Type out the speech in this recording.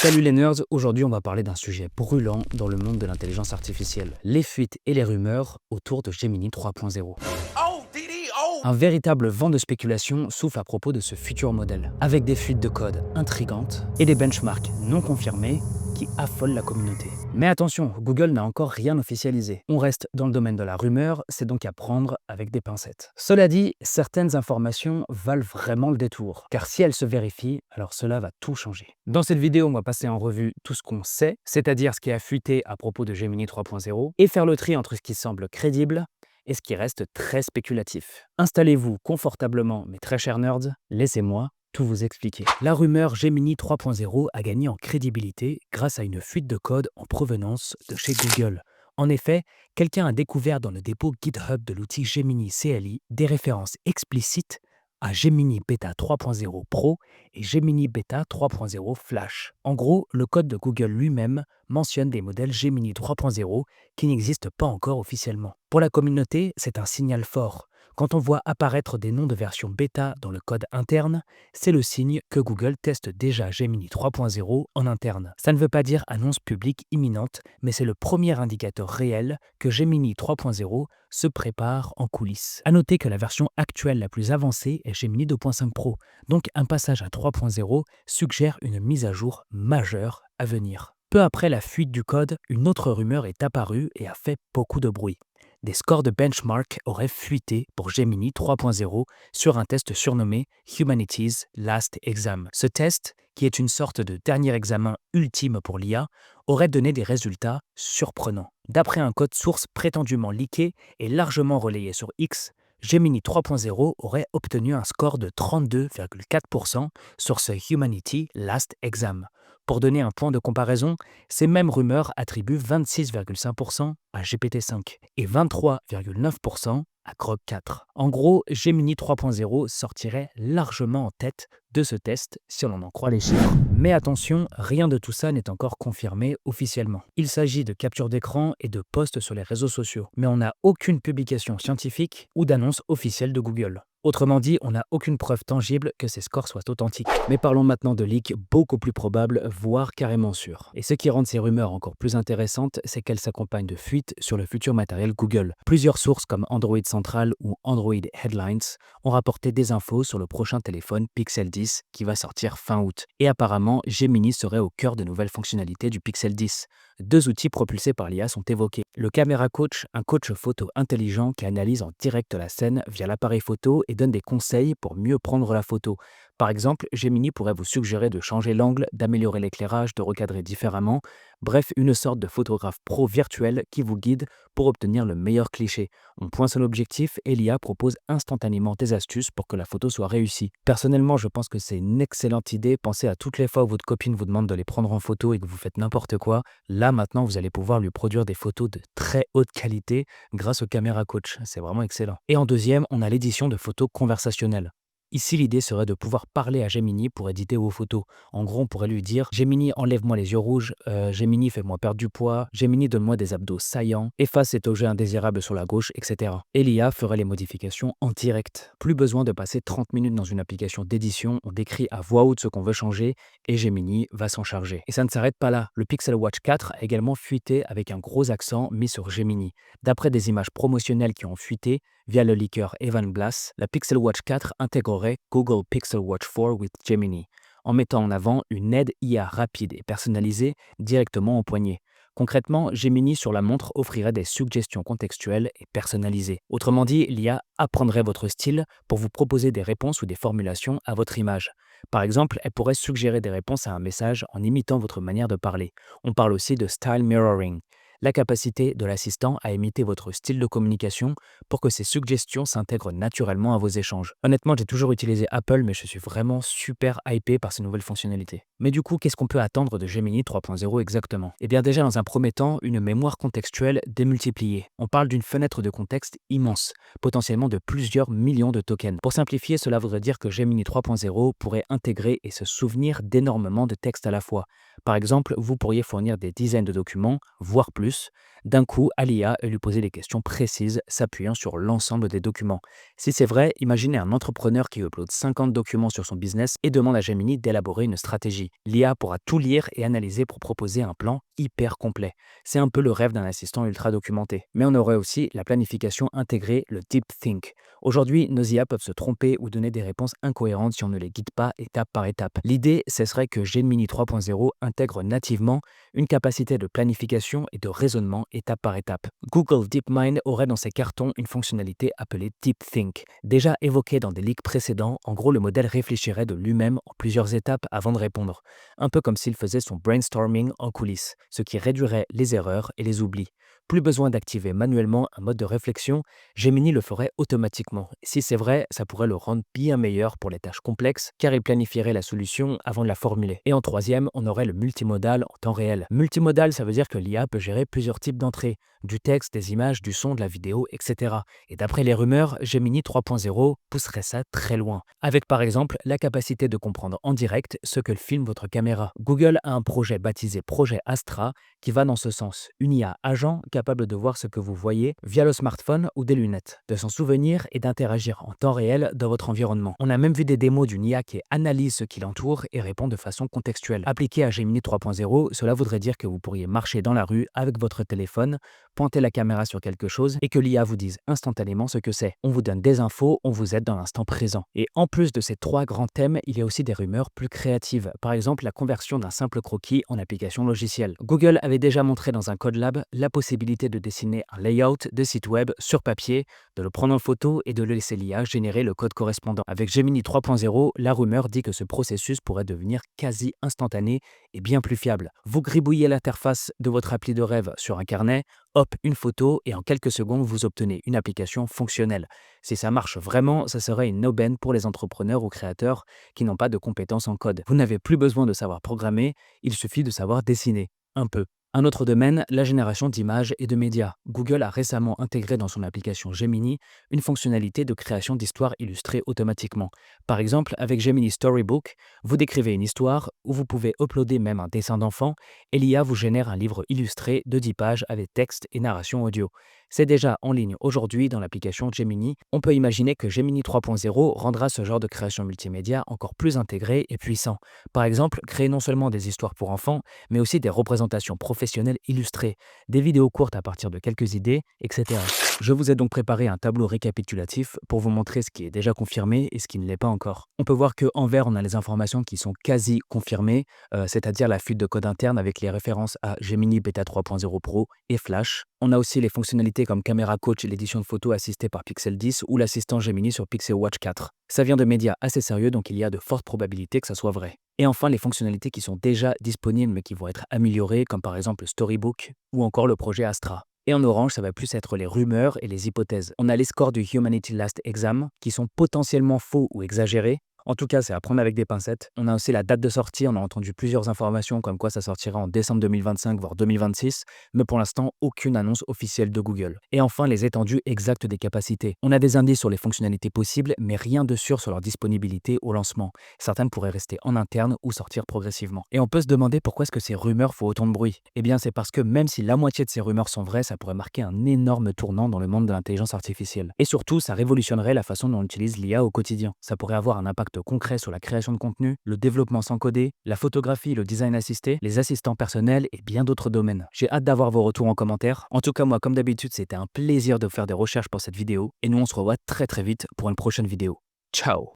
Salut les nerds, aujourd'hui on va parler d'un sujet brûlant dans le monde de l'intelligence artificielle, les fuites et les rumeurs autour de Gemini 3.0. Un véritable vent de spéculation souffle à propos de ce futur modèle, avec des fuites de code intrigantes et des benchmarks non confirmés qui affolent la communauté. Mais attention, Google n'a encore rien officialisé. On reste dans le domaine de la rumeur, c'est donc à prendre avec des pincettes. Cela dit, certaines informations valent vraiment le détour, car si elles se vérifient, alors cela va tout changer. Dans cette vidéo, on va passer en revue tout ce qu'on sait, c'est-à-dire ce qui a fuité à propos de Gemini 3.0, et faire le tri entre ce qui semble crédible et ce qui reste très spéculatif. Installez-vous confortablement, mes très chers nerds, laissez-moi tout vous expliquer. La rumeur Gemini 3.0 a gagné en crédibilité grâce à une fuite de code en provenance de chez Google. En effet, quelqu'un a découvert dans le dépôt GitHub de l'outil Gemini CLI des références explicites à Gemini Beta 3.0 Pro et Gemini Beta 3.0 Flash. En gros, le code de Google lui-même mentionne des modèles Gemini 3.0 qui n'existent pas encore officiellement. Pour la communauté, c'est un signal fort. Quand on voit apparaître des noms de versions bêta dans le code interne, c'est le signe que Google teste déjà Gemini 3.0 en interne. Ça ne veut pas dire annonce publique imminente, mais c'est le premier indicateur réel que Gemini 3.0 se prépare en coulisses. À noter que la version actuelle la plus avancée est Gemini 2.5 Pro, donc un passage à 3.0 suggère une mise à jour majeure à venir. Peu après la fuite du code, une autre rumeur est apparue et a fait beaucoup de bruit. Des scores de benchmark auraient fuité pour Gemini 3.0 sur un test surnommé Humanity's Last Exam. Ce test, qui est une sorte de dernier examen ultime pour l'IA, aurait donné des résultats surprenants. D'après un code source prétendument leaké et largement relayé sur X, Gemini 3.0 aurait obtenu un score de 32,4% sur ce Humanity Last Exam. Pour donner un point de comparaison, ces mêmes rumeurs attribuent 26,5% à GPT-5 et 23,9% à Grok 4. En gros, Gemini 3.0 sortirait largement en tête de ce test si on en croit les chiffres. Mais attention, rien de tout ça n'est encore confirmé officiellement. Il s'agit de captures d'écran et de posts sur les réseaux sociaux, mais on n'a aucune publication scientifique ou d'annonce officielle de Google. Autrement dit, on n'a aucune preuve tangible que ces scores soient authentiques. Mais parlons maintenant de leaks beaucoup plus probables, voire carrément sûrs. Et ce qui rend ces rumeurs encore plus intéressantes, c'est qu'elles s'accompagnent de fuites sur le futur matériel Google. Plusieurs sources comme Android Central ou Android Headlines ont rapporté des infos sur le prochain téléphone Pixel 10 qui va sortir fin août. Et apparemment, Gemini serait au cœur de nouvelles fonctionnalités du Pixel 10. Deux outils propulsés par l'IA sont évoqués. Le Camera Coach, un coach photo intelligent qui analyse en direct la scène via l'appareil photo et donne des conseils pour mieux prendre la photo. Par exemple, Gemini pourrait vous suggérer de changer l'angle, d'améliorer l'éclairage, de recadrer différemment. Bref, une sorte de photographe pro virtuel qui vous guide pour obtenir le meilleur cliché. On pointe son objectif et l'IA propose instantanément des astuces pour que la photo soit réussie. Personnellement, je pense que c'est une excellente idée. Pensez à toutes les fois où votre copine vous demande de les prendre en photo et que vous faites n'importe quoi. Là, maintenant, vous allez pouvoir lui produire des photos de très haute qualité grâce au Camera Coach. C'est vraiment excellent. Et en deuxième, on a l'édition de photos conversationnelles. Ici, l'idée serait de pouvoir parler à Gemini pour éditer vos photos. En gros, on pourrait lui dire « Gemini, enlève-moi les yeux rouges. Gemini, fais-moi perdre du poids. Gemini, donne-moi des abdos saillants. Efface cet objet indésirable sur la gauche, etc. » Et l'IA ferait les modifications en direct. Plus besoin de passer 30 minutes dans une application d'édition. On décrit à voix haute ce qu'on veut changer et Gemini va s'en charger. Et ça ne s'arrête pas là. Le Pixel Watch 4 a également fuité avec un gros accent mis sur Gemini. D'après des images promotionnelles qui ont fuité, via le leaker Evan Blass, la Pixel Watch 4 intégrerait Google Pixel Watch 4 with Gemini, en mettant en avant une aide IA rapide et personnalisée directement au poignet. Concrètement, Gemini sur la montre offrirait des suggestions contextuelles et personnalisées. Autrement dit, l'IA apprendrait votre style pour vous proposer des réponses ou des formulations à votre image. Par exemple, elle pourrait suggérer des réponses à un message en imitant votre manière de parler. On parle aussi de style mirroring, la capacité de l'assistant à imiter votre style de communication pour que ces suggestions s'intègrent naturellement à vos échanges. Honnêtement, j'ai toujours utilisé Apple, mais je suis vraiment super hypé par ces nouvelles fonctionnalités. Mais du coup, qu'est-ce qu'on peut attendre de Gemini 3.0 exactement? Eh bien déjà, dans un premier temps, une mémoire contextuelle démultipliée. On parle d'une fenêtre de contexte immense, potentiellement de plusieurs millions de tokens. Pour simplifier, cela voudrait dire que Gemini 3.0 pourrait intégrer et se souvenir d'énormément de textes à la fois. Par exemple, vous pourriez fournir des dizaines de documents, voire plus, plus, d'un coup, à l'IA et lui poser des questions précises s'appuyant sur l'ensemble des documents. Si c'est vrai, imaginez un entrepreneur qui upload 50 documents sur son business et demande à Gemini d'élaborer une stratégie. L'IA pourra tout lire et analyser pour proposer un plan hyper complet. C'est un peu le rêve d'un assistant ultra documenté. Mais on aurait aussi la planification intégrée, le Deep Think. Aujourd'hui, nos IA peuvent se tromper ou donner des réponses incohérentes si on ne les guide pas étape par étape. L'idée, ce serait que Gemini 3.0 intègre nativement une capacité de planification et de raisonnement étape par étape. Google DeepMind aurait dans ses cartons une fonctionnalité appelée Deep Think. Déjà évoquée dans des leaks précédents, en gros le modèle réfléchirait de lui-même en plusieurs étapes avant de répondre, un peu comme s'il faisait son brainstorming en coulisses, ce qui réduirait les erreurs et les oublis. Plus besoin d'activer manuellement un mode de réflexion, Gemini le ferait automatiquement. Si c'est vrai, ça pourrait le rendre bien meilleur pour les tâches complexes, car il planifierait la solution avant de la formuler. Et en troisième, on aurait le multimodal en temps réel. Multimodal, ça veut dire que l'IA peut gérer plusieurs types d'entrées, du texte, des images, du son, de la vidéo, etc. Et d'après les rumeurs, Gemini 3.0 pousserait ça très loin, avec par exemple la capacité de comprendre en direct ce que filme votre caméra. Google a un projet baptisé Projet Astra qui va dans ce sens, une IA agent capable de voir ce que vous voyez via le smartphone ou des lunettes, de s'en souvenir et d'interagir en temps réel dans votre environnement. On a même vu des démos d'une IA qui analyse ce qui l'entoure et répond de façon contextuelle. Appliqué à Gemini 3.0, cela voudrait dire que vous pourriez marcher dans la rue avec votre téléphone, pointer la caméra sur quelque chose et que l'IA vous dise instantanément ce que c'est. On vous donne des infos, on vous aide dans l'instant présent. Et en plus de ces trois grands thèmes, il y a aussi des rumeurs plus créatives. Par exemple, la conversion d'un simple croquis en application logicielle. Google avait déjà montré dans un Code Lab la possibilité de dessiner un layout de site web sur papier, de le prendre en photo et de le laisser l'IA générer le code correspondant. Avec Gemini 3.0, la rumeur dit que ce processus pourrait devenir quasi instantané et bien plus fiable. Vous gribouillez l'interface de votre appli de rêve sur un carnet, hop, une photo et en quelques secondes, vous obtenez une application fonctionnelle. Si ça marche vraiment, ça serait une aubaine pour les entrepreneurs ou créateurs qui n'ont pas de compétences en code. Vous n'avez plus besoin de savoir programmer, il suffit de savoir dessiner. Un peu. Un autre domaine, la génération d'images et de médias. Google a récemment intégré dans son application Gemini une fonctionnalité de création d'histoires illustrées automatiquement. Par exemple, avec Gemini Storybook, vous décrivez une histoire où vous pouvez uploader même un dessin d'enfant et l'IA vous génère un livre illustré de 10 pages avec texte et narration audio. C'est déjà en ligne aujourd'hui dans l'application Gemini. On peut imaginer que Gemini 3.0 rendra ce genre de création multimédia encore plus intégré et puissant. Par exemple, créer non seulement des histoires pour enfants, mais aussi des représentations professionnelles illustrées, des vidéos courtes à partir de quelques idées, etc. Je vous ai donc préparé un tableau récapitulatif pour vous montrer ce qui est déjà confirmé et ce qui ne l'est pas encore. On peut voir qu'en vert, on a les informations qui sont quasi confirmées, c'est-à-dire la fuite de code interne avec les références à Gemini Beta 3.0 Pro et Flash. On a aussi les fonctionnalités comme Camera Coach et l'édition de photos assistée par Pixel 10 ou l'assistant Gemini sur Pixel Watch 4. Ça vient de médias assez sérieux, donc il y a de fortes probabilités que ça soit vrai. Et enfin, les fonctionnalités qui sont déjà disponibles mais qui vont être améliorées, comme par exemple le Storybook ou encore le projet Astra. Et en orange, ça va plus être les rumeurs et les hypothèses. On a les scores du Humanity Last Exam qui sont potentiellement faux ou exagérés. En tout cas, c'est à prendre avec des pincettes. On a aussi la date de sortie, on a entendu plusieurs informations comme quoi ça sortira en décembre 2025, voire 2026, mais pour l'instant, aucune annonce officielle de Google. Et enfin, les étendues exactes des capacités. On a des indices sur les fonctionnalités possibles, mais rien de sûr sur leur disponibilité au lancement. Certaines pourraient rester en interne ou sortir progressivement. Et on peut se demander pourquoi est-ce que ces rumeurs font autant de bruit. Eh bien, c'est parce que même si la moitié de ces rumeurs sont vraies, ça pourrait marquer un énorme tournant dans le monde de l'intelligence artificielle. Et surtout, ça révolutionnerait la façon dont on utilise l'IA au quotidien. Ça pourrait avoir un impact concret sur la création de contenu, le développement sans coder, la photographie, le design assisté, les assistants personnels et bien d'autres domaines. J'ai hâte d'avoir vos retours en commentaire. En tout cas, moi, comme d'habitude, c'était un plaisir de faire des recherches pour cette vidéo et nous, on se revoit très vite pour une prochaine vidéo. Ciao!